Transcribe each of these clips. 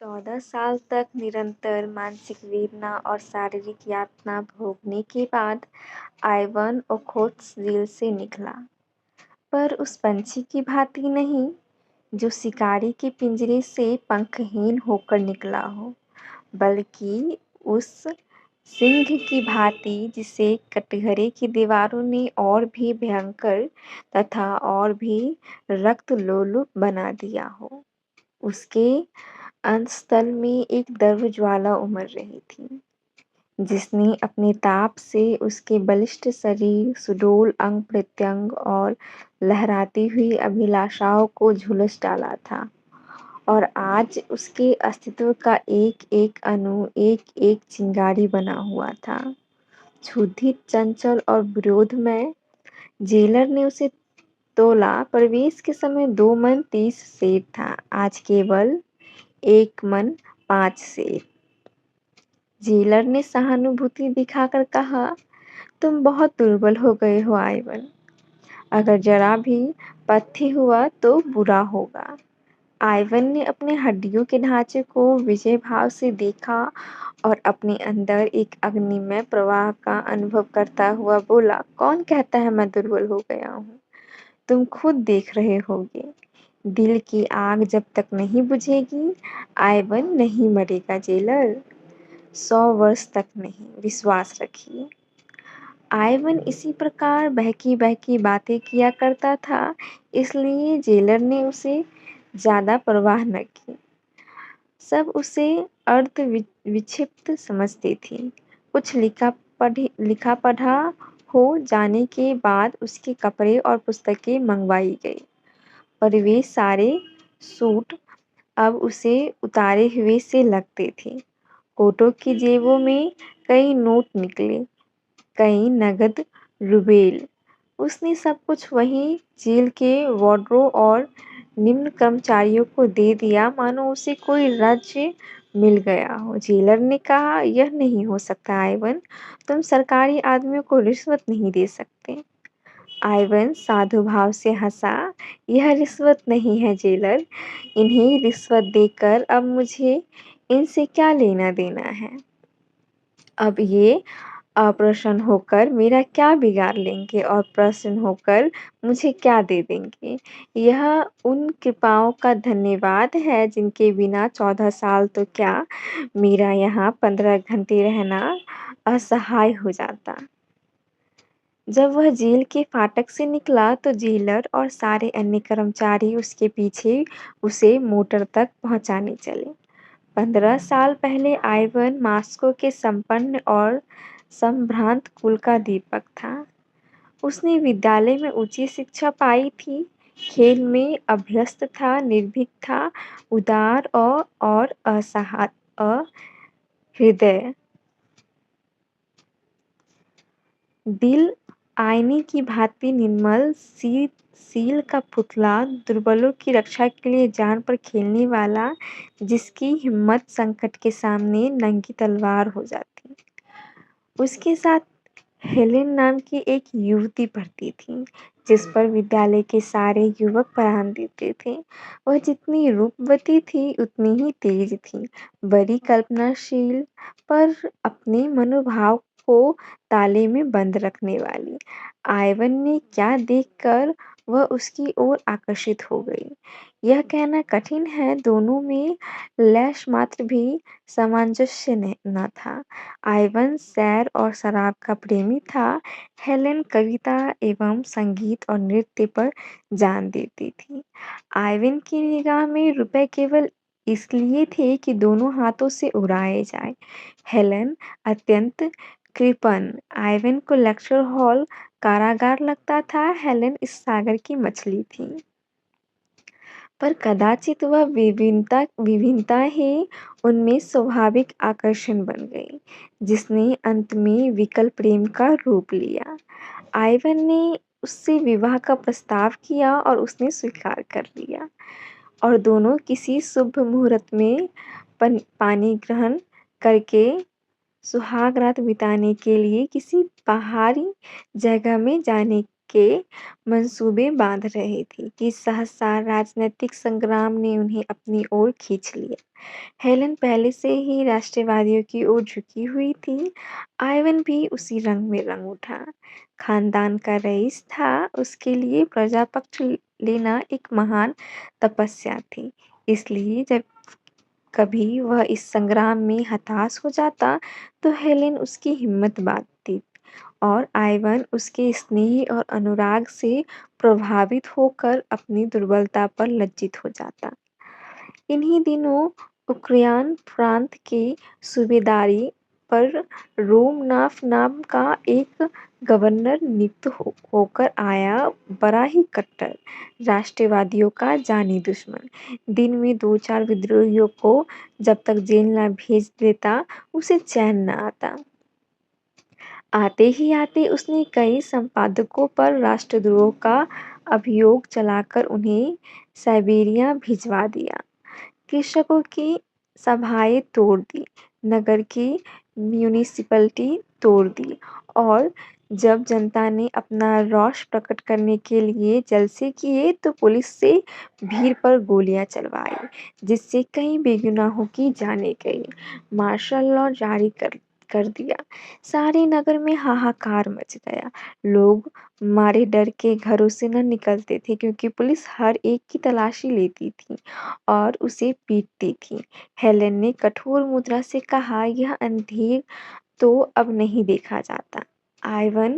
14 साल तक निरंतर मानसिक वेदना और शारीरिक यातना भोगने के बाद आइवन ओखोत्स जेल से निकला, पर उस पंछी की भांति नहीं जो शिकारी के पिंजरे से पंखहीन होकर निकला हो, बल्कि उस सिंह की भांति जिसे कटघरे की दीवारों ने और भी भयंकर तथा और भी रक्तलोलुप बना दिया हो। उसके अंतस्तल में एक दर्व ज्वाला उमड़ रही थी, जिसने अपने ताप से उसके बलिष्ठ शरीर, सुडौल अंग-प्रत्यंग और लहराती हुई अभिलाषाओं को झुलस डाला था, और आज उसके अस्तित्व का एक-एक अणु एक-एक चिंगारी बना हुआ था। क्षुधित, चंचल और विरोधमय, जेलर ने उसे तोला। प्रवेश के समय 2 मन 30 सेर था, आज केवल 1 मन 5 सेर। जेलर ने सहानुभूति दिखाकर कहा, तुम बहुत दुर्बल हो गए हो आइवन। अगर जरा भी पथ्य हुआ तो बुरा होगा। आइवन ने अपने हड्डियों के ढांचे को विजय भाव से देखा और अपने अंदर एक अग्निमय प्रवाह का अनुभव करता हुआ बोला, कौन कहता है मैं दुर्बल हो गया हूँ? तुम खुद देख रहे होगे। दिल की आग जब तक नहीं बुझेगी, आइवन नहीं मरेगा जेलर। 100 वर्ष तक नहीं, विश्वास रखिए। आइवन इसी प्रकार बहकी-बहकी बातें किया करता था, इसलिए जेलर ने उसे ज़्यादा परवाह न की। सब उसे विक्षिप्त समझते थे। कुछ लिखा पढ़ा हो जाने के बाद उसके कपड़े और पुस्तकें मंगवाई गई, और वे सारे सूट अब उसे उतारे हुए से लगते थे। कोटों की जेबों में कई नोट निकले, कई नगद रुबेल। उसने सब कुछ वहीं जेल के वार्डरों और निम्न कर्मचारियों को दे दिया, मानो उसे कोई राज्य मिल गया हो। जेलर ने कहा, यह नहीं हो सकता आइवन, तुम सरकारी आदमियों को रिश्वत नहीं दे सकते। आइवन साधु भाव से हंसा, यह रिश्वत नहीं है जेलर, इन्हें रिश्वत देकर अब मुझे इनसे क्या लेना देना है। अब ये अप्रसन्न होकर मेरा क्या बिगाड़ लेंगे और प्रसन्न होकर मुझे क्या दे देंगे। यह उन कृपाओं का धन्यवाद है जिनके बिना 14 साल तो क्या, मेरा यहाँ 15 घंटे रहना असहाय हो जाता। जब वह जेल के फाटक से निकला तो जेलर और सारे अन्य कर्मचारी उसके पीछे उसे मोटर तक पहुंचाने चले। 15 साल पहले आइवन मास्को के संपन्न और संभ्रांत कुल का दीपक था। उसने विद्यालय में उच्च शिक्षा पाई थी, खेल में अभ्यस्त था, निर्भीक था, उदार और अहृदय। दिल आईने की भांति निर्मल, सील का पुतला, दुर्बलों की रक्षा के लिए जान पर खेलने वाला, जिसकी हिम्मत संकट के सामने नंगी तलवार हो जाती। उसके साथ हेलेन नाम की एक युवती पढ़ती थी, जिस पर विद्यालय के सारे युवक परान देते थे। वह जितनी रूपवती थी उतनी ही तेज थी, बड़ी कल्पनाशील, पर अपने मनोभाव को ताले में बंद रखने वाली। आइवन ने क्या देखकर वह उसकी ओर आकर्षित हो गई, यह कहना कठिन है। दोनों में लेश मात्र भी सामंजस्य न था। आइवन सैर और शराब का प्रेमी था, हेलेन कविता एवं संगीत और नृत्य पर जान देती थी। आइवन की निगाह में रुपए केवल इसलिए थे कि दोनों हाथों से उड़ाए जाए। हेलेन अत्यंत कृपण, आइवन को लेक्चर हॉल कारागार लगता था। हेलेन इस सागर की मछली थी, पर कदाचित वह विभिन्नता ही उनमें स्वाभाविक आकर्षण बन गई, जिसने अंत में विकल प्रेम का रूप लिया। आइवन ने उससे विवाह का प्रस्ताव किया और उसने स्वीकार कर लिया, और दोनों किसी शुभ मुहूर्त में पानी ग्रहण करके सुहाग रात बिताने के लिए किसी पहाड़ी जगह में जाने के मंसूबे बाँध रही थी कि सहसा राजनीतिक संग्राम ने उन्हें अपनी ओर खींच लिया। हेलेन पहले से ही राष्ट्रवादियों की ओर झुकी हुई थी। आयवन भी उसी रंग में रंग उठा। खानदान का रईस था, उसके लिए प्रजा पक्ष लेना एक महान तपस्या थी। इसलिए जब कभी वह इस संग्राम में हताश हो जाता, तो हेलेन उसकी हिम्मत बाँधती और आयवन उसके स्नेह और अनुराग से प्रभावित होकर अपनी दुर्बलता पर लज्जित हो जाता। इन्हीं दिनों उक्रेन प्रांत की सूबेदारी पर रोमनाफ नाम का एक गवर्नर नियुक्त होकर आया, बड़ा ही कट्टर राष्ट्रवादियों का जानी दुश्मन। दिन में 2-4 विद्रोहियों को जब तक जेल न भेज देता, उसे चैन न आता। आते ही आते उसने कई संपादकों पर राष्ट्रद्रोह का अभियोग चलाकर उन्हें साइबेरिया भिजवा दिया। कृषकों की सभाएं तोड़ दी, नगर की म्यूनिसिपैलिटी तोड़ दी और जब जनता ने अपना रोष प्रकट करने के लिए जलसे किए तो पुलिस से भीड़ पर गोलियां चलवाई, जिससे कई बेगुनाहों की जानें गई। मार्शल लॉ जारी कर दिया। सारे नगर में हाहाकार मच गया। लोग मारे डर के घरों से न निकलते थे क्योंकि पुलिस हर एक की तलाशी लेती थी और उसे पीटती थी। हेलेन ने कठोर मुद्रा से कहा, यह अंधेर तो अब नहीं देखा जाता। आयवन,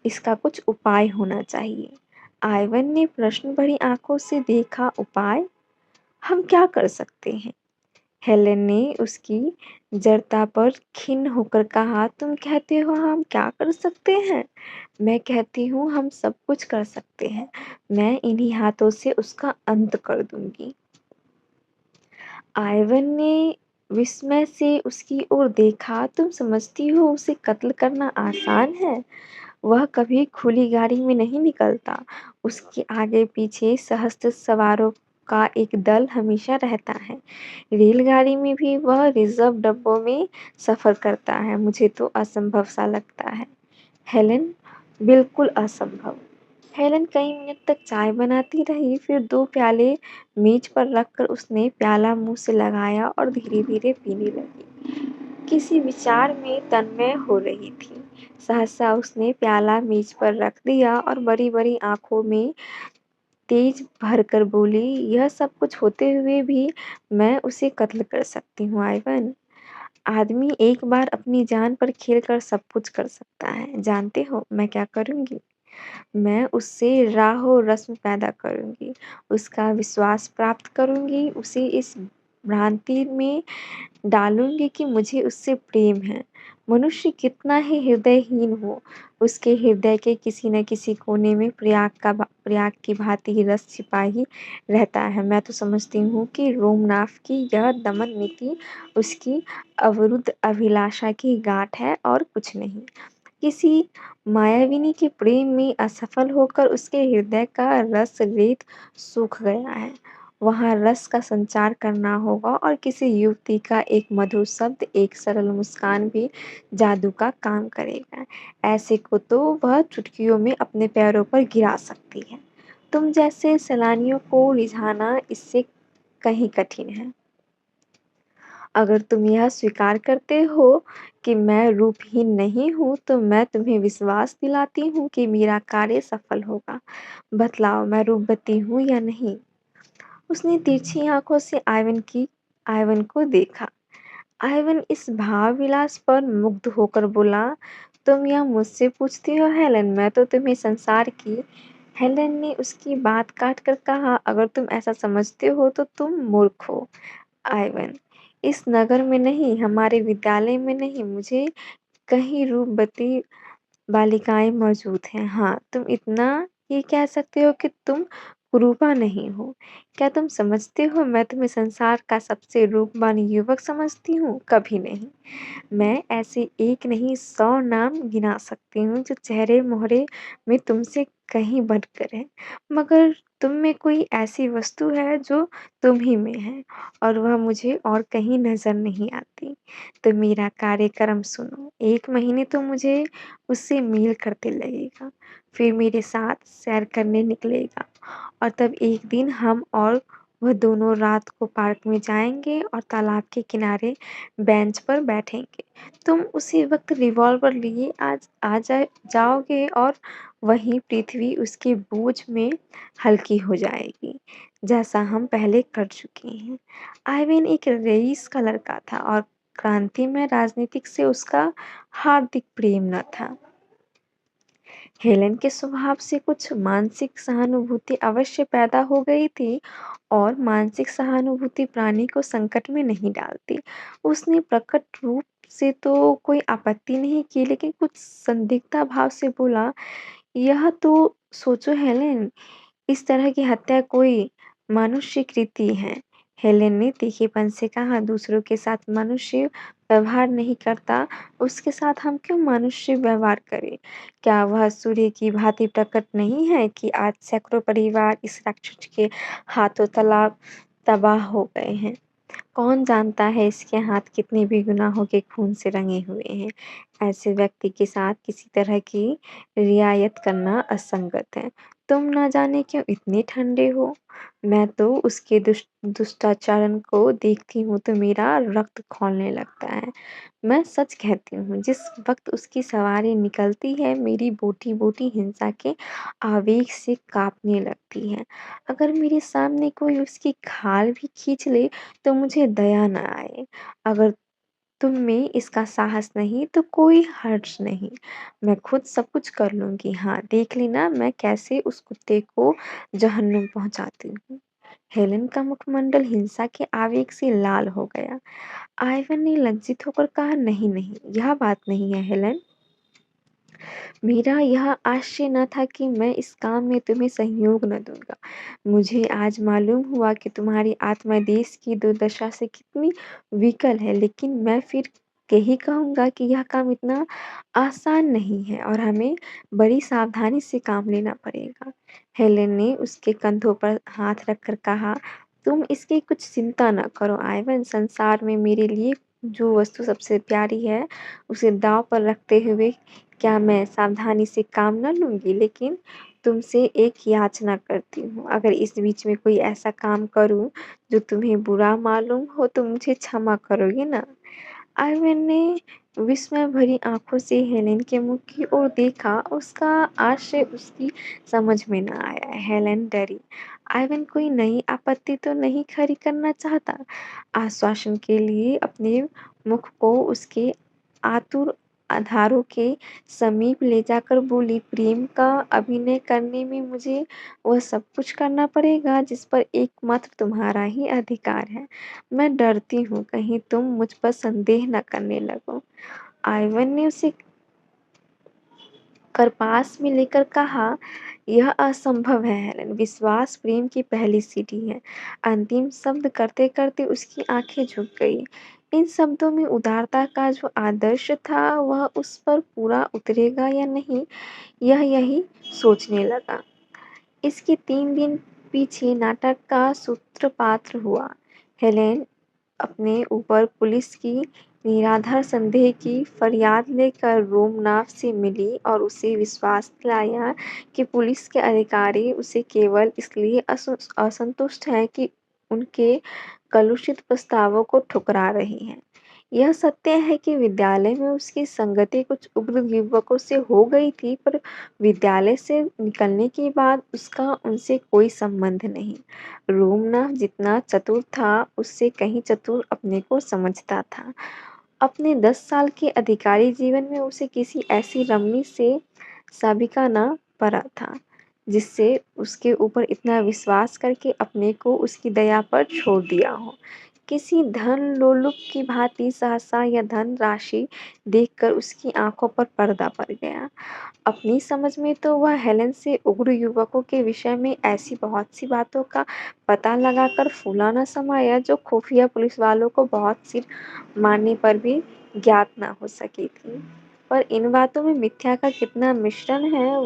इसका कुछ उपाय होना चाहिए। आयवन ने प्रश्न भरी आंखों से देखा, उपाय? हम क्या कर सकते हैं? हेलेन ने उसकी जड़ता पर खिन्न होकर कहा, तुम कहते हो हम क्या कर सकते हैं? मैं कहती हूँ हम सब कुछ कर सकते हैं। मैं इन्हीं हाथों से उसका अंत कर दूंगी। आयवन ने विस्मय से उसकी ओर देखा, तुम समझती हो उसे कत्ल करना आसान है? वह कभी खुली गाड़ी में नहीं निकलता। उसके आगे पीछे सहस्त्र सवारों का एक दल हमेशा रहता है। रेलगाड़ी में भी वह रिजर्व डब्बों में सफर करता है। मुझे तो असंभव सा लगता है। हेलेन, बिल्कुल असंभव। हेलेन कई मिनट तक चाय बनाती रही, फिर 2 प्याले मेज पर रखकर उसने प्याला मुंह से लगाया और धीरे-धीरे पीने लगी। किसी विचार में तन्मय हो रही थी। सहसा उसने प्याला मेज पर रख दिया और बड़ी-बड़ी आंखों में तेज भरकर बोली, यह सब कुछ होते हुए भी मैं उसे कत्ल कर सकती हूँ आयवन। आदमी एक बार अपनी जान पर खेलकर सब कुछ कर सकता है। जानते हो मैं क्या करूँगी? मैं उससे राहो-रस्म पैदा करूँगी, उसका विश्वास प्राप्त करूँगी, उसे इस भ्रांति में डालूँगी कि मुझे उससे प्रेम है। मनुष्य कितना ही हृदयहीन हो, उसके हृदय के किसी न किसी कोने में प्रयाग की भांति ही रस छिपा ही रहता है। मैं तो समझती हूँ कि रोमनाफ की यह दमन नीति उसकी अवरुद्ध अभिलाषा की गाँठ है और कुछ नहीं। किसी मायाविनी के प्रेम में असफल होकर उसके हृदय का रस रेत सूख गया है। वहाँ रस का संचार करना होगा और किसी युवती का एक मधुर शब्द, एक सरल मुस्कान भी जादू का काम करेगा। ऐसे को तो वह चुटकियों में अपने पैरों पर गिरा सकती है। तुम जैसे सैलानियों को रिझाना इससे कहीं कठिन है। अगर तुम यह स्वीकार करते हो कि मैं रूपहीन नहीं हूँ, तो मैं तुम्हें विश्वास दिलाती हूँ कि मेरा कार्य सफल होगा। बतलाओ, मैं रूपवती हूँ या नहीं? उसने तिरछी आंखों से आयवन को देखा। आयवन इस भाव-विलास पर मुग्ध होकर बोला, तुम यह मुझसे पूछती हो हेलेन? मैं तो तुम्हें संसार की। हेलेन ने उसकी बात काटकर कहा, अगर तुम ऐसा समझते हो तो तुम मूर्ख हो। आयवन, इस नगर में नहीं, हमारे विद्यालय में नहीं, मुझे कहीं रूपवती बालिकाएं मौजूद हैं। हाँ, तुम इतना ये कह सकते हो कि तुम कुरूपा नहीं हो। क्या तुम समझते हो मैं तुम्हें संसार का सबसे रूपवान युवक समझती हूँ? कभी नहीं। मैं ऐसे एक नहीं 100 नाम गिना सकती हूँ जो चेहरे-मोहरे में तुमसे कहीं बढ़कर हैं। मगर तुम में कोई ऐसी वस्तु है जो तुम ही में है और वह मुझे और कहीं नज़र नहीं आती। तो मेरा कार्यक्रम सुनो, 1 महीने तो मुझे उससे मेल करते लगेगा, फिर मेरे साथ सैर करने निकलेगा और तब एक दिन हम और वह दोनों रात को पार्क में जाएँगे और तालाब के किनारे बेंच पर बैठेंगे। तुम उसी वक़्त रिवॉल्वर लिए आज आ जाओगे और वहीं पृथ्वी उसके बोझ में हल्की हो जाएगी, जैसा हम पहले कर चुके हैं। आइवैन एक रईस का लड़का था और क्रांति में राजनीतिक से उसका हार्दिक प्रेम न था। हेलेन के स्वभाव से कुछ मानसिक सहानुभूति अवश्य पैदा हो गई थी और मानसिक सहानुभूति प्राणी को संकट में नहीं डालती। उसने प्रकट रूप से तो कोई आपत्ति नहीं की, लेकिन कुछ संदिग्धता भाव से बोला, यह तो सोचो हेलेन, इस तरह की हत्या कोई मनुष्य कृति है। हेलेन ने तीखेपन से कहा, दूसरों के साथ मनुष्य व्यवहार नहीं करता, उसके साथ हम क्यों मनुष्य व्यवहार करें? क्या वह सूर्य की भांति प्रकट नहीं है कि आज सैकड़ों परिवार इस राक्षस के हाथों तबाह हो गए हैं? कौन जानता है इसके हाथ कितने भी गुनाहों के खून से रंगे हुए हैं। ऐसे व्यक्ति के साथ किसी तरह की रियायत करना असंगत है। तुम ना जाने क्यों इतने ठंडे हो। मैं तो उसके दुष्टाचरण को देखती हूँ तो मेरा रक्त खौलने लगता है। मैं सच कहती हूँ, जिस वक्त उसकी सवारी निकलती है मेरी बोटी बोटी हिंसा के आवेग से कांपने लगती है। अगर मेरे सामने कोई उसकी खाल भी खींच ले तो मुझे दया न आए। अगर तुम में इसका साहस नहीं तो कोई हर्ज नहीं। मैं खुद सब कुछ कर लूँगी। हाँ, देख लेना मैं कैसे उस कुत्ते को जहन्नुम पहुँचाती हूँ। हेलेन का मुखमंडल हिंसा के आवेग से लाल हो गया। आइवन ने लज्जित होकर कहा, नहीं, नहीं, यह बात नहीं है हेलेन। मेरा यह आशय न था कि मैं इस काम में तुम्हें सहयोग न दूँगा। मुझे आज मालूम हुआ कि तुम्हारी आत्मा देश की दुर्दशा से कितनी विकल है, लेकिन मैं फिर यही कहूँगा कि यह काम इतना आसान नहीं है और हमें बड़ी सावधानी से काम लेना पड़ेगा। हेलेन ने उसके कंधों पर हाथ रखकर कहा, तुम इसकी कुछ चिंता न करो आइवन, संसार में मेरे लिए जो वस्तु सबसे प्यारी है, उसे दाँव पर रखते हुए क्या मैं सावधानी से काम न लूँगी? लेकिन तुमसे एक याचना करती हूँ, अगर इस बीच में कोई ऐसा काम करूँ जो तुम्हें बुरा मालूम हो तो मुझे क्षमा करोगे ना? आइवैन ने विस्मय भरी आँखों से हेलेन के मुख की ओर देखा। उसका आशय उसकी समझ में न आया। हेलेन डरी। आइवैन कोई नई आपत्ति तो नहीं खड़ी करना चाहता। आश्वासन के लिए अपने मुख को उसके आतुर आधारों के समीप ले जाकर बोली, प्रेम का अभिनय करने में मुझे वह सब कुछ करना पड़ेगा जिस पर एकमात्र तुम्हारा ही अधिकार है। मैं डरती हूँ कहीं तुम मुझ पर संदेह न करने लगो। आइवन ने उसे करपास में लेकर कहा, यह असंभव है हेलेन, विश्वास प्रेम की पहली सीढ़ी है। अंतिम शब्द करते करते उसकी आंखें झुक गई। इन शब्दों में उदारता का जो आदर्श था वह उस पर पूरा उतरेगा या नहीं, यह यही सोचने लगा। इसके 3 दिन पीछे नाटक का सूत्रपात हुआ। हेलेन अपने ऊपर पुलिस की निराधार संदेह की फरियाद लेकर रोमनाथ से मिली और उसे विश्वास दिलाया कि पुलिस के अधिकारी उसे केवल इसलिए असंतुष्ट हैं कि उनके कलुषित प्रस्तावों को ठुकरा रही हैं। यह सत्य है कि विद्यालय में उसकी संगति कुछ उग्र युवकों से हो गई थी, पर विद्यालय से निकलने के बाद उसका उनसे कोई संबंध नहीं। रोमनाथ जितना चतुर था, उससे कहीं चतुर अपने को समझता था। अपने 10 साल के अधिकारी जीवन में उसे किसी ऐसी रमणी से साबिका न पड़ा था, जिससे उसके ऊपर इतना विश्वास करके अपने को उसकी दया पर छोड़ दिया हो। किसी धन लोलुप की भांति सहसा यह धन राशि देखकर उसकी आंखों पर पर्दा पड़ गया। अपनी समझ में तो वह हेलेन से उग्र युवकों के विषय में ऐसी बहुत सी बातों का पता लगाकर फूला न समाया जो खुफिया पुलिस वालों को बहुत सिर मारने पर भी ज्ञात न हो सकी थी। पर इन बातों में मिथ्या का कितना मिश्रण है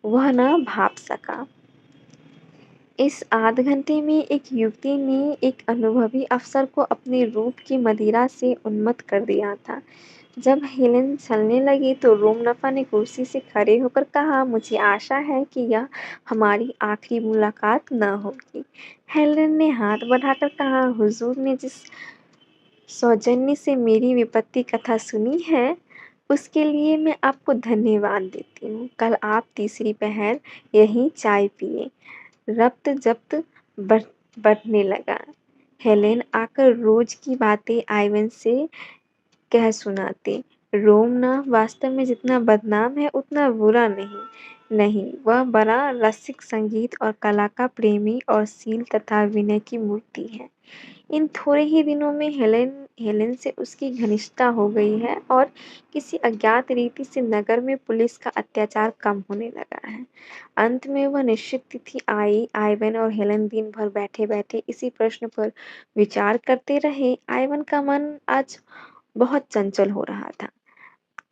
वह न भाप सका। इस आध घंटे में एक युवती ने एक अनुभवी अफसर को अपने रूप की मदिरा से उन्मत्त कर दिया था। जब हेलेन चलने लगी तो रोमनफा ने कुर्सी से खड़े होकर कहा, मुझे आशा है कि यह हमारी आखिरी मुलाकात न होगी। हेलेन ने हाथ बढ़ाकर कहा, हुजूर ने जिस सौजन्य से मेरी विपत्ति कथा सुनी है, उसके लिए मैं आपको धन्यवाद देती हूँ। कल आप तीसरी पहर यहीं चाय पिए। रक्त जब्त बढ़ बढ़ने लगा। हेलेन आकर रोज की बातें आइवन से कह सुनाते। रोम ना वास्तव में जितना बदनाम है उतना बुरा नहीं। नहीं, वह बड़ा रसिक, संगीत और कला का प्रेमी और शील तथा विनय की मूर्ति है। इन थोड़े ही दिनों में हेलेन हेलेन से उसकी घनिष्ठता हो गई है और किसी अज्ञात रीति से नगर में पुलिस का अत्याचार कम होने लगा है। अंत में वह निश्चित तिथि आई। आइवन और हेलेन दिन भर बैठे-बैठे इसी प्रश्न पर विचार करते रहे। आइवन का मन आज बहुत चंचल हो रहा था।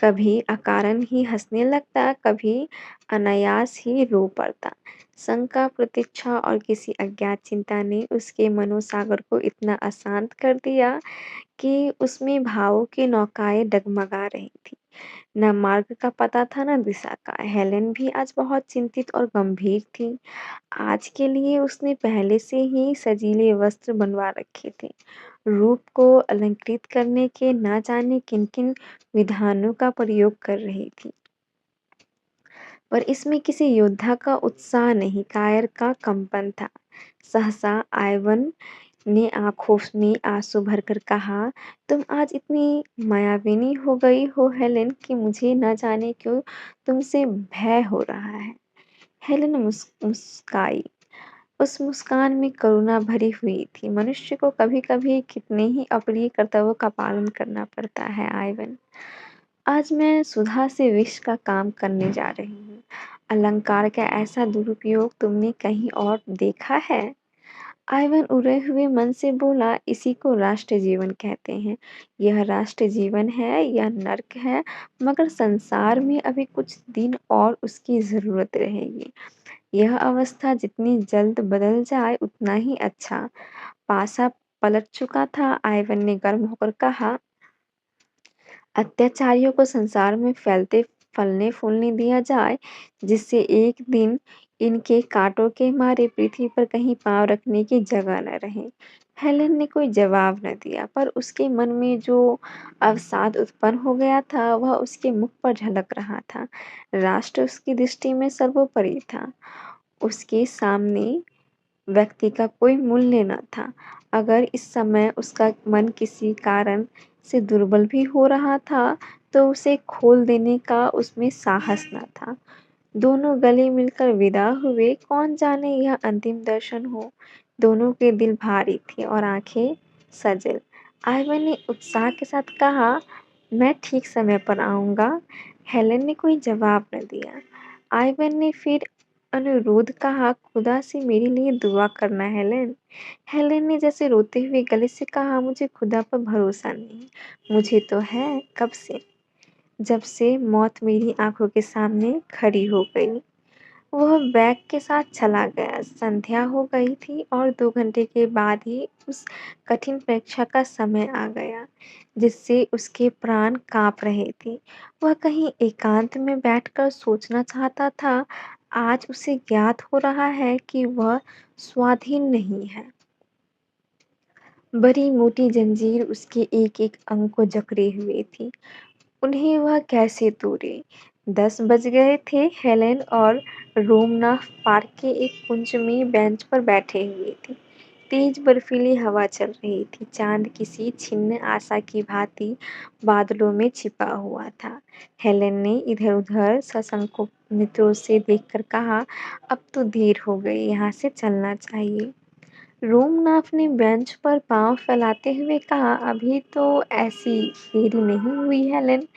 कभी अकारण ही हँसने लगता, कभी अनायास ही रो पड़ता। शंका, प्रतीक्षा और किसी अज्ञात चिंता ने उसके मनोसागर को इतना अशांत कर दिया कि उसमें भावों की नौकाएँ डगमगा रही थीं। न मार्ग का पता था, न दिशा का। हेलेन भी आज बहुत चिंतित और गंभीर थी। आज के लिए उसने पहले से ही सजीले वस्त्र बनवा रखे थे। रूप को अलंकृत करने के न जाने किन-किन विधानों का प्रयोग कर रही थी। पर इसमें किसी योद्धा का उत्साह नहीं, कायर का कंपन था। सहसा आइवन ने आँखों में आँसू भरकर कहा, तुम आज इतनी मायाविनी हो गई हो हेलेन कि मुझे न जाने क्यों तुमसे भय हो रहा है। हेलेन मुस्काई। उस मुस्कान में करुणा भरी हुई थी। मनुष्य को कभी-कभी कितने ही अप्रिय कर्तव्यों का पालन करना पड़ता है आइवन। आज मैं सुधा से विष का काम करने जा रही हूँ। अलंकार का ऐसा दुरुपयोग तुमने कहीं और देखा है? आइवन उड़े हुए मन से बोला, इसी को राष्ट्र जीवन कहते हैं। यह राष्ट्र जीवन है, यह नर्क है, मगर संसार में अभी कुछ दिन और उसकी ज़रूरत रहेगी। यह अवस्था जितनी जल्द बदल जाए उतना ही अच्छा। पासा पलट चुका था। आइवन ने गर्म होकर कहा, अत्याचारियों को संसार में फैलते फलने-फूलने दिया जाए, जिससे एक दिन इनके काँटों के मारे पृथ्वी पर कहीं पाँव रखने की जगह न रहे। हेलेन ने कोई जवाब न दिया, पर उसके मन में जो अवसाद उत्पन्न हो गया था, वह उसके मुख पर झलक रहा था। राष्ट्र उसकी दृष्टि में सर्वोपरि था। उसके सामने व्यक्ति का कोई मूल्य न था। अगर इस समय उसका मन किसी कारण से दुर्बल भी हो रहा था, तो उसे खोल देने का उसमें साहस न था। दोनों गले मिलकर विदा हुए। कौन जाने यह अंतिम दर्शन हो। दोनों के दिल भारी थे और आंखें सजल। आइवन ने उत्साह के साथ कहा, मैं ठीक समय पर आऊँगा। हेलेन ने कोई जवाब न दिया। आइवन ने फिर अनुरोध कहा, खुदा से मेरे लिए दुआ करना हेलेन। हेलेन ने जैसे रोते हुए गले से कहा, मुझे खुदा पर भरोसा नहीं। मुझे तो है, कब से, जब से मौत मेरी आंखों के सामने खड़ी हो गई। वह बैग के साथ चला गया। संध्या हो गई थी और 2 घंटे के बाद ही उस कठिन परीक्षा का समय आ गया, जिससे उसके प्राण काँप रहे थे। वह कहीं एकांत में बैठकर सोचना चाहता था। आज उसे ज्ञात हो रहा है कि वह स्वाधीन नहीं है। बड़ी मोटी जंजीर उसके एक-एक अंग को जकड़े हुए थी। उन्हें वह कैसे तोड़े? 10 बज गए थे। हेलेन और रोमनाथ पार्क के एक कुंज में बेंच पर बैठे हुए थे। तेज बर्फीली हवा चल रही थी। चाँद किसी छिन्न आशा की भांति बादलों में छिपा हुआ था। हेलेन ने इधर-उधर सशंक नेत्रों से देखकर कहा, अब तो देर हो गई, यहाँ से चलना चाहिए। रोमनाथ ने बेंच पर पाँव फैलाते हुए कहा, अभी तो ऐसी देरी नहीं हुई हेलेन।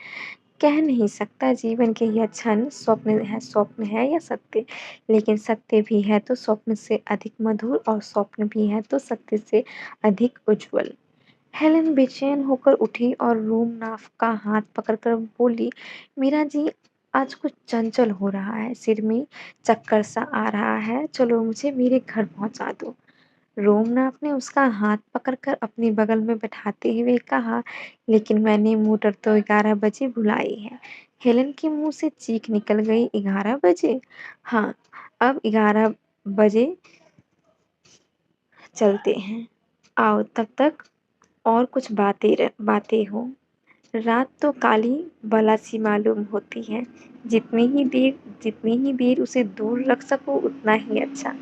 कह नहीं सकता जीवन के यह क्षण स्वप्न है या सत्य। लेकिन सत्य भी है तो स्वप्न से अधिक मधुर और स्वप्न भी है तो सत्य से अधिक उज्जवल। हेलेन बेचैन होकर उठी और रोमनाथ का हाथ पकड़कर बोली, मीरा जी, आज कुछ चंचल हो रहा है, सिर में चक्कर सा आ रहा है, चलो मुझे मेरे घर पहुँचा दो। रोमनाथ ने उसका हाथ पकड़कर अपने बगल में बैठाते हुए कहा, लेकिन मैंने मोटर तो 11 बजे बुलाई है। हेलन के मुंह से चीख निकल गई, 11 बजे? हाँ, अब 11 बजे चलते हैं। आओ, तब तक और कुछ बातें हो। रात तो काली बला सी मालूम होती है। जितनी ही देर उसे दूर रख सको उतना ही अच्छा।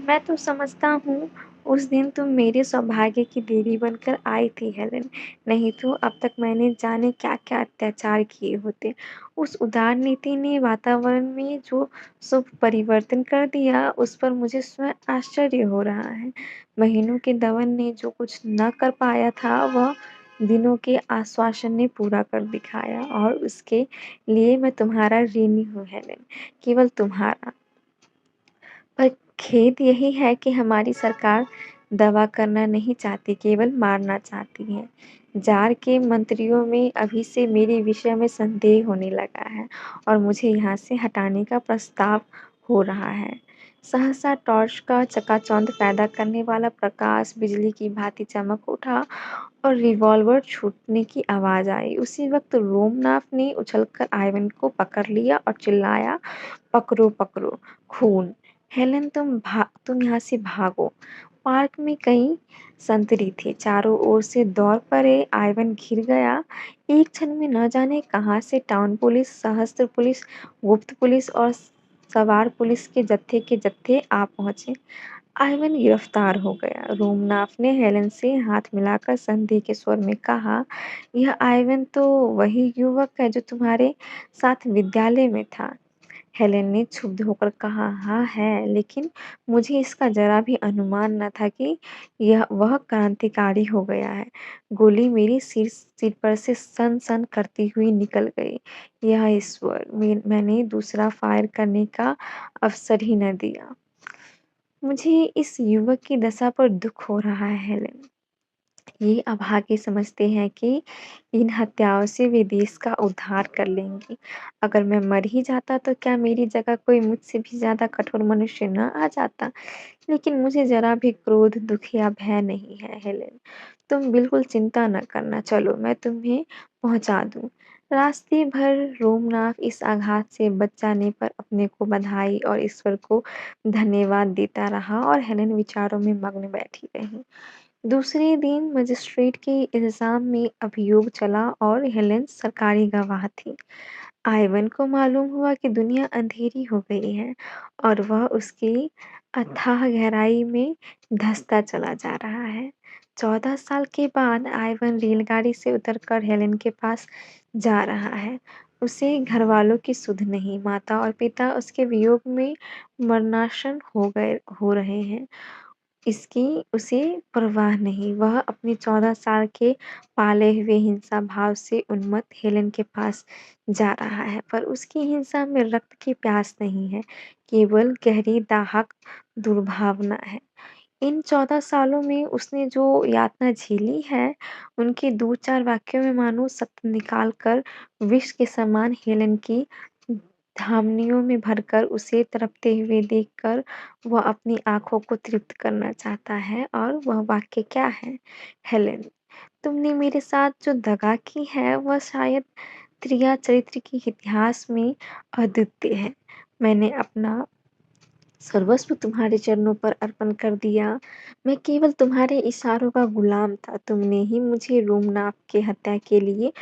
मैं तो समझता हूँ उस दिन तुम मेरे सौभाग्य की देवी बनकर आई थी हेलेन। नहीं तो अब तक मैंने जाने क्या-क्या अत्याचार किए होते। उस उदार नीति ने वातावरण में जो शुभ परिवर्तन कर दिया उस पर मुझे स्वयं आश्चर्य हो रहा है। महीनों के दमन ने जो कुछ न कर पाया था वह दिनों के आश्वासन ने पूरा कर दिखाया और उसके लिए मैं तुम्हारा ऋणी हूँ हेलेन, केवल तुम्हारा। पर खेद यही है कि हमारी सरकार दवा करना नहीं चाहती, केवल मारना चाहती है। जार के मंत्रियों में अभी से मेरे विषय में संदेह होने लगा है और मुझे यहाँ से हटाने का प्रस्ताव हो रहा है। सहसा टॉर्च का चकाचौंध पैदा करने वाला प्रकाश बिजली की भांति चमक उठा और रिवॉल्वर छूटने की आवाज़ आई। उसी वक्त रोमनाथ ने उछलकर आइवन को पकड़ लिया और चिल्लाया, पकड़ो, पकड़ो, खून! हेलेन, तुम यहाँ से भागो। पार्क में कई संतरी थे, चारों ओर से दौड़ पड़े। आइवन घिर गया। एक क्षण में न जाने कहाँ से टाउन पुलिस, सशस्त्र पुलिस, गुप्त पुलिस और सवार पुलिस के जत्थे आ पहुंचे। आइवन गिरफ्तार हो गया। रोमनाथ ने हेलेन से हाथ मिलाकर संदेह के स्वर में कहा, यह आइवन तो वही युवक है जो तुम्हारे साथ विद्यालय में था। हेलेन ने क्षुब्ध होकर कहा, हाँ है, लेकिन मुझे इसका जरा भी अनुमान न था कि वह क्रांतिकारी हो गया है। गोली मेरी सिर पर से सन सन करती हुई निकल गई। यह ईश्वर, मैंने दूसरा फायर करने का अवसर ही न दिया। मुझे इस युवक की दशा पर दुख हो रहा है हेलेन। ये अभागे समझते हैं कि इन हत्याओं से वे देश का उद्धार कर लेंगे। अगर मैं मर ही जाता तो क्या मेरी जगह कोई मुझसे भी ज़्यादा कठोर मनुष्य न आ जाता? लेकिन मुझे ज़रा भी क्रोध, दुःख या भय नहीं है हेलेन। तुम बिल्कुल चिंता न करना, चलो मैं तुम्हें पहुँचा दूँ। रास्ते भर रोमनाथ इस आघात से बच जाने पर अपने को बधाई और ईश्वर को धन्यवाद देता रहा और हेलेन विचारों में मग्न बैठी रही। दूसरे दिन मजिस्ट्रेट के इल्ज़ाम में अभियोग चला और हेलेन सरकारी गवाह थी। आइवन को मालूम हुआ कि दुनिया अंधेरी हो गई है और वह उसकी अथाह गहराई में धँसता चला जा रहा है। 14 साल के बाद आइवन रेलगाड़ी से उतरकर हेलेन के पास जा रहा है। उसे घरवालों की सुध नहीं, माता और पिता उसके वियोग में मरणासन हो रहे हैं। इसकी उसे परवाह नहीं। वह अपनी 14 साल के पाले हुए हिंसा भाव से उन्मत्त हेलेन के पास जा रहा है, पर उसकी हिंसा में रक्त की प्यास नहीं है, केवल गहरी दाहक दुर्भावना है। इन 14 सालों में उसने जो यातना झेली है, उनके 2-4 वाक्यों में मानो सत्य निकाल कर विष के समान हेलेन की धमनियों में भरकर उसे तड़पते हुए देखकर वह अपनी आँखों को तृप्त करना चाहता है। और वह वाक्य क्या है? हेलेन, तुमने मेरे साथ जो दगा की है वह शायद त्रिया चरित्र के इतिहास में अद्वितीय है। मैंने अपना सर्वस्व तुम्हारे चरणों पर अर्पण कर दिया। मैं केवल तुम्हारे इशारों का गुलाम था। तुमने ही मुझे रोमनाथ की हत्या के लिए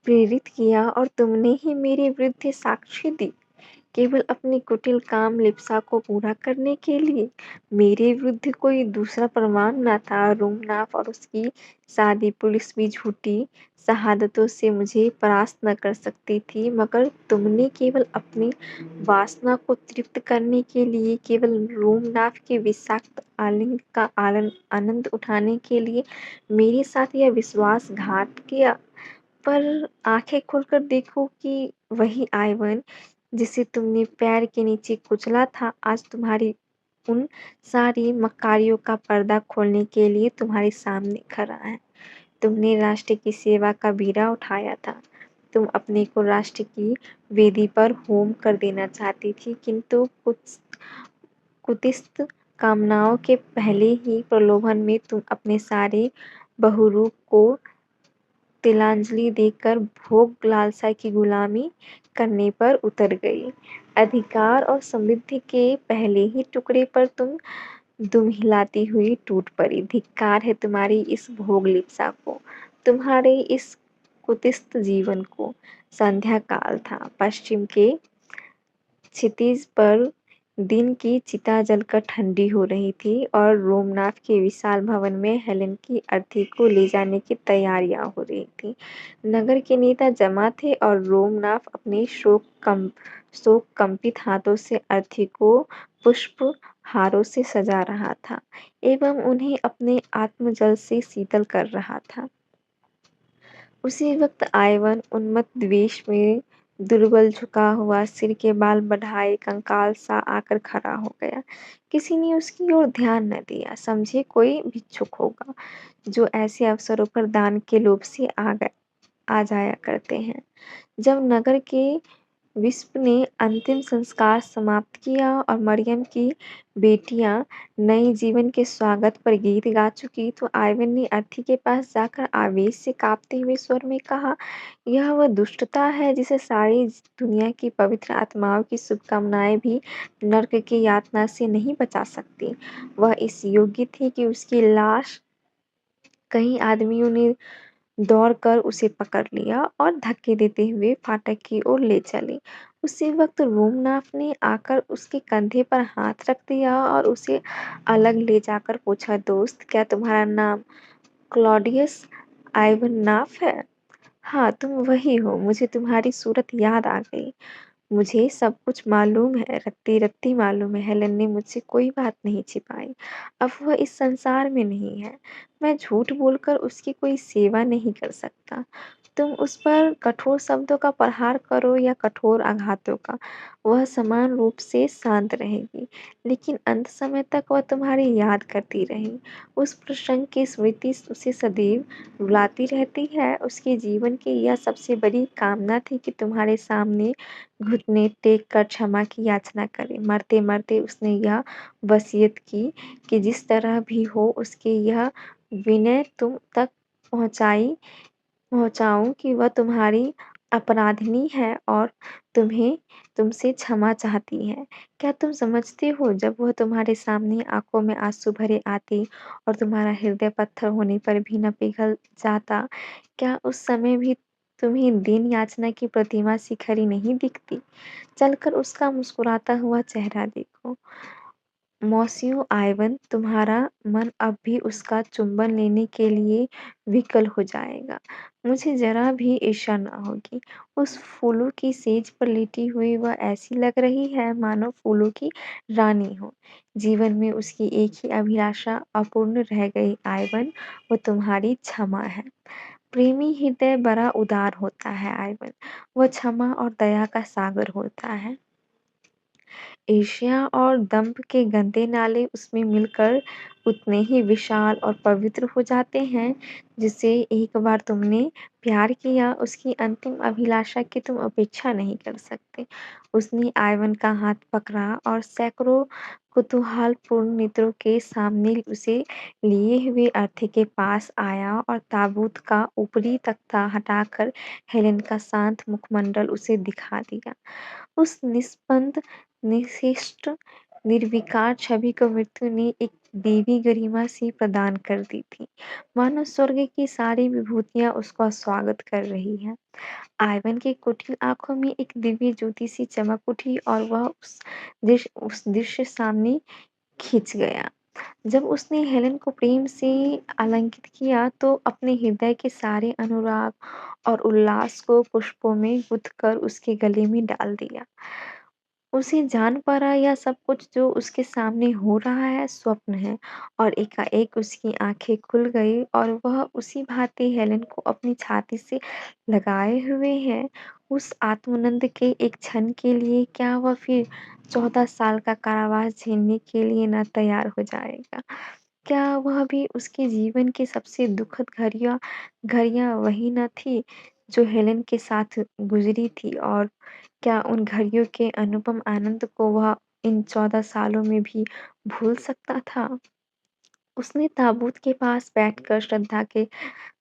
प्रेरित किया और तुमने ही मेरे विरुद्ध साक्ष्य दी। केवल अपनी कुटिल काम लिप्सा को पूरा करने के लिए। मेरे विरुद्ध कोई दूसरा प्रमाण न था। रोमनाथ और उसकी सादी पुलिस भी झूठी शहादतों से मुझे परास्त न कर सकती थी, मगर तुमने केवल अपनी वासना को तृप्त करने के लिए, केवल रोमनाथ के विषाक्त आलिंग का आनंद उठाने के लिए मेरे साथ यह विश्वासघात किया। पर आंखें खोलकर देखो कि वही आइवन जिसे तुमने पैर के नीचे कुचला था, आज तुम्हारी उन सारी मक्कारियों का पर्दा खोलने के लिए तुम्हारे सामने खड़ा है। तुमने राष्ट्र की सेवा का बीड़ा उठाया था। तुम अपने को राष्ट्र की वेदी पर होम कर देना चाहती थी, किंतु कुछ कुत्सित कामनाओं के पहले ही प्रलोभन में तुम अपने सारे बहुरूप को तिलांजलि देकर भोग लालसा की गुलामी करने पर उतर गई। अधिकार और समृद्धि के पहले ही टुकड़े पर तुम दुमहिलाती हुई टूट पड़ी। धिक्कार है तुम्हारी इस भोग लिप्सा को, तुम्हारे इस कुत्सित जीवन को। संध्या काल था। पश्चिम के क्षितिज पर दिन की चिता जलकर ठंडी हो रही थी और रोमनाथ के विशाल भवन में हेलेन की अर्थी को ले जाने की तैयारियां हो रही थी। नगर के नेता जमा थे और रोमनाथ अपने शोक कंपित हाथों से अर्थी को पुष्प हारों से सजा रहा था एवं उन्हें अपने आत्मजल से शीतल कर रहा था। उसी वक्त आयवन उन्मत्त द्वेष में दुर्बल झुका हुआ सिर के बाल बढ़ाए कंकाल सा आकर खड़ा हो गया। किसी ने उसकी ओर ध्यान न दिया। समझे कोई भिक्षुक होगा जो ऐसे अवसरों पर दान के लोभ से आ जाया करते हैं। जब नगर के विस्प ने अंतिम संस्कार समाप्त किया और मरियम की बेटियां नए जीवन के स्वागत पर गीत गा चुकी, तो आयवन ने अर्थी के पास जाकर आवेश से कांपते हुए स्वर में कहा, यह वह दुष्टता है जिसे सारी दुनिया की पवित्र आत्माओं की शुभकामनाएं भी नर्क की यातना से नहीं बचा सकती। वह इस योग्य थी कि उसकी लाश कई आदमियों ने दौड़कर उसे पकड़ लिया और धक्के देते हुए फाटक की ओर ले चले। उसी वक्त रोमनाथ ने आकर उसके कंधे पर हाथ रख दिया और उसे अलग ले जाकर पूछा, दोस्त, क्या तुम्हारा नाम क्लॉडियस आइवनाफ है? हाँ, तुम वही हो। मुझे तुम्हारी सूरत याद आ गई। मुझे सब कुछ मालूम है, रत्ती-रत्ती मालूम है। हेलेन ने मुझसे कोई बात नहीं छिपाई। अब वह इस संसार में नहीं है। मैं झूठ बोलकर उसकी कोई सेवा नहीं कर सकता। तुम उस पर कठोर शब्दों का प्रहार करो या कठोर आघातों का, वह समान रूप से शांत रहेगी। लेकिन अंत समय तक वह तुम्हारी याद करती रही। उस प्रसंग की स्मृति उसे सदैव रुलाती रहती है। उसके जीवन की यह सबसे बड़ी कामना थी कि तुम्हारे सामने घुटने टेक कर क्षमा की याचना करे। मरते-मरते उसने यह वसीयत की कि जिस तरह भी हो उसके यह विनय तुम तक पहुँचाऊँ कि वह तुम्हारी अपराधिनी है और तुमसे क्षमा चाहती है। क्या तुम समझते हो, जब वह तुम्हारे सामने आँखों में आँसू भरे आती और तुम्हारा हृदय पत्थर होने पर भी न पिघल जाता, क्या उस समय भी तुम्हें दीन याचना की प्रतिमा सी खरी नहीं दिखती? चलकर उसका मुस्कुराता हुआ चेहरा देखो। मौसियों आइवन, तुम्हारा मन अब भी उसका चुंबन लेने के लिए विकल हो जाएगा। मुझे जरा भी ईर्ष्या न होगी। उस फूलों की सेज पर लेटी हुई वह ऐसी लग रही है मानो फूलों की रानी हो। जीवन में उसकी एक ही अभिलाषा अपूर्ण रह गई आइवन, वो तुम्हारी क्षमा है। प्रेमी हृदय बड़ा उदार होता है आइवन, वह क्षमा और दया का सागर होता है। ईर्ष्या और दंभ के गंदे नाले उसमें मिलकर उतने ही विशाल और पवित्र हो जाते हैं। जिसे एक बार तुमने प्यार किया, उसकी अंतिम अभिलाषा की तुम अपेक्षा नहीं कर सकते। उसने आयवन का हाथ पकड़ा और सैकड़ों कुतूहलपूर्ण नेत्रों के सामने उसे लिए हुए अर्थी के पास आया और ताबूत का ऊपरी तख्ता हटाकर हेलेन का शांत मुखमंडल उसे दिखा दिया। उस निस्पंद, निशिष्ट, निर्विकार छवि को मृत्यु ने एक देवी गरिमा सी प्रदान कर दी थी। मानो स्वर्ग की सारी विभूतियां उसका स्वागत कर रही हैं। आयवन की कुटिल आंखों में एक दिव्य ज्योति सी चमक उठी और वह उस दृश्य सामने खिंच गया। जब उसने हेलेन को प्रेम से आलिंगित किया तो अपने हृदय के सारे अनुराग और उल्लास को पुष्पों में गुंथ कर उसके गले में डाल दिया। उसे जान पड़ा यह सब कुछ जो उसके सामने हो रहा है स्वप्न है, और एकाएक उसकी आंखें खुल गई और वह उसी भांति हेलेन को अपनी छाती से लगाए हुए है। उस आत्मानंद के एक क्षण के लिए क्या वह फिर 14 साल का कारावास झेलने के लिए न तैयार हो जाएगा? क्या वह भी उसके जीवन की सबसे दुखद घड़ियां घड़ियां वही न थी जो हेलेन के साथ गुज़री थी और क्या उन घड़ियों के अनुपम आनंद को वह इन 14 सालों में भी भूल सकता था? उसने ताबूत के पास बैठकर श्रद्धा के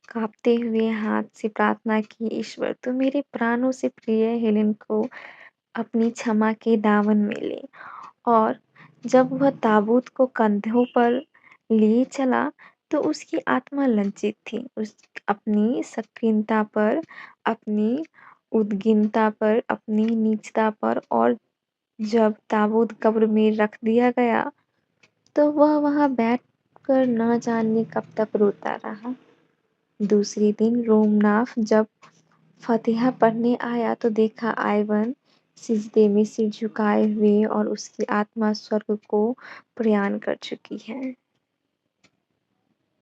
काँपते हुए हाथ से प्रार्थना की, ईश्वर तू मेरे प्राणों से प्रिय हेलेन को अपनी क्षमा के दामन में ले। और जब वह ताबूत को कंधों पर लिए चला, तो उसकी आत्मा लज्जित थी। उस अपनी संकीर्णता पर, अपनी उद्विग्नता पर, अपनी नीचता पर और जब ताबूत कब्र में रख दिया गया, तो वह वहाँ बैठकर न जाने कब तक रोता रहा। दूसरे दिन रोमनाथ जब फ़ातिहा पढ़ने आया तो देखा आयवन सिजदे में सिर झुकाए हुए और उसकी आत्मा स्वर्ग को प्रयाण कर चुकी है।